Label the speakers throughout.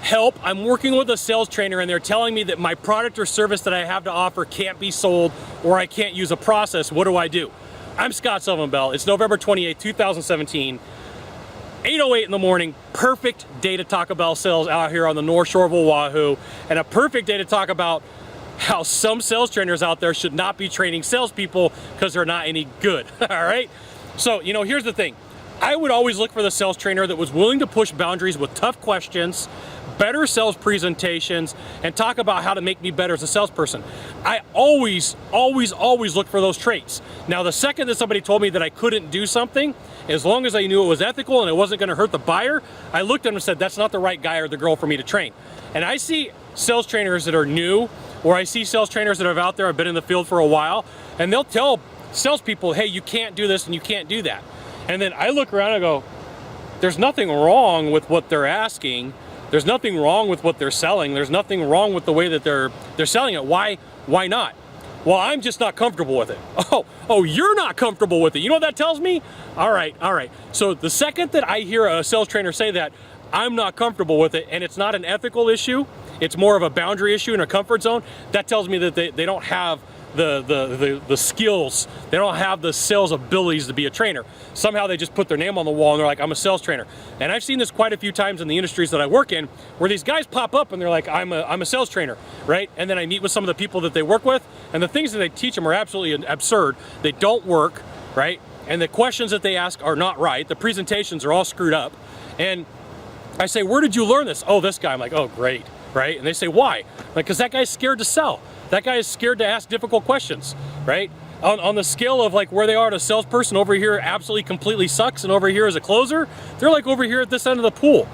Speaker 1: help, I'm working with a sales trainer and they're telling me that my product or service that I have to offer can't be sold or I can't use a process. What do I do? I'm Scott Sylvan Bell. It's November 28, 2017. 8:08 in the morning, perfect day to talk about sales out here on the North Shore of Oahu, and a perfect day to talk about how some sales trainers out there should not be training salespeople because they're not any good, all right? So, you know, here's the thing. I would always look for the sales trainer that was willing to push boundaries with tough questions, better sales presentations, and talk about how to make me better as a salesperson. I always look for those traits. Now, the second that somebody told me that I couldn't do something, as long as I knew it was ethical and it wasn't gonna hurt the buyer, I looked at them and said, that's not the right guy or the girl for me to train. And I see sales trainers that are new, or I see sales trainers that are out there, have been in the field for a while, and they'll tell salespeople, hey, you can't do this and you can't do that. And then I look around and go, there's nothing wrong with what they're asking. There's nothing wrong with what they're selling. There's nothing wrong with the way that they're selling it. Why not? Well, I'm just not comfortable with it. Oh, you're not comfortable with it. You know what that tells me? All right. So the second that I hear a sales trainer say that, I'm not comfortable with it, and it's not an ethical issue, it's more of a boundary issue in a comfort zone, that tells me that they don't have the skills, they don't have the sales abilities to be a trainer. Somehow they just put their name on the wall and they're like, I'm a sales trainer. And I've seen this quite a few times in the industries that I work in, where these guys pop up and they're like, I'm a sales trainer, right? And then I meet with some of the people that they work with, and the things that they teach them are absolutely absurd. They don't work, right? And the questions that they ask are not right. The presentations are all screwed up. And I say, where did you learn this? Oh, this guy. I'm like, oh, great, right? And they say, why? Like, because that guy's scared to sell. That guy is scared to ask difficult questions, right? On the scale of like where they are as a salesperson, over here absolutely completely sucks, and over here as a closer, they're like over here at this end of the pool,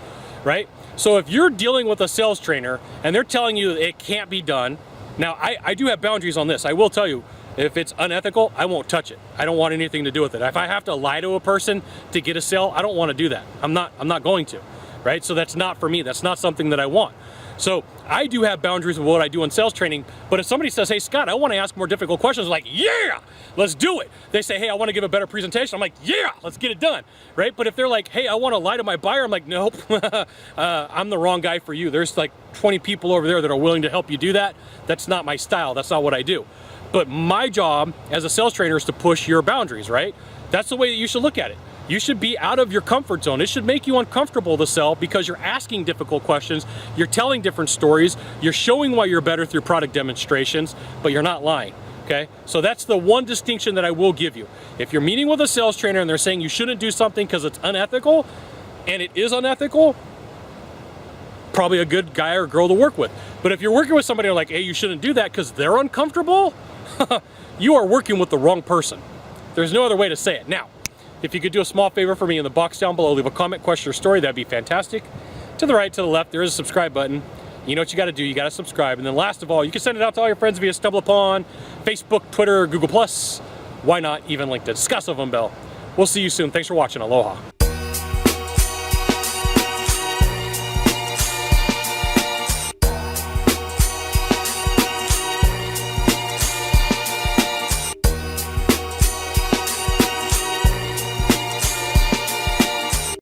Speaker 1: right? So if you're dealing with a sales trainer and they're telling you that it can't be done, now I do have boundaries on this. I will tell you, if it's unethical, I won't touch it. I don't want anything to do with it. If I have to lie to a person to get a sale, I don't want to do that. I'm not going to, right? So that's not for me. That's not something that I want. So I do have boundaries with what I do in sales training, but if somebody says, hey, Scott, I want to ask more difficult questions, I'm like, yeah, let's do it. They say, hey, I want to give a better presentation. I'm like, yeah, let's get it done, right? But if they're like, hey, I want to lie to my buyer, I'm like, nope, I'm the wrong guy for you. There's like 20 people over there that are willing to help you do that. That's not my style. That's not what I do. But my job as a sales trainer is to push your boundaries, right? That's the way that you should look at it. You should be out of your comfort zone. It should make you uncomfortable to sell because you're asking difficult questions, you're telling different stories, you're showing why you're better through product demonstrations, but you're not lying, okay? So that's the one distinction that I will give you. If you're meeting with a sales trainer and they're saying you shouldn't do something because it's unethical, and it is unethical, probably a good guy or girl to work with. But if you're working with somebody like, hey, you shouldn't do that because they're uncomfortable, you are working with the wrong person. There's no other way to say it. Now, if you could do a small favor for me in the box down below, leave a comment, question, or story, that'd be fantastic. To the right, to the left, there is a subscribe button. You know what you gotta do, you gotta subscribe. And then last of all, you can send it out to all your friends via StumbleUpon, Facebook, Twitter, Google+. Why not even LinkedIn? Scott Sylvan Bell. We'll see you soon. Thanks for watching. Aloha.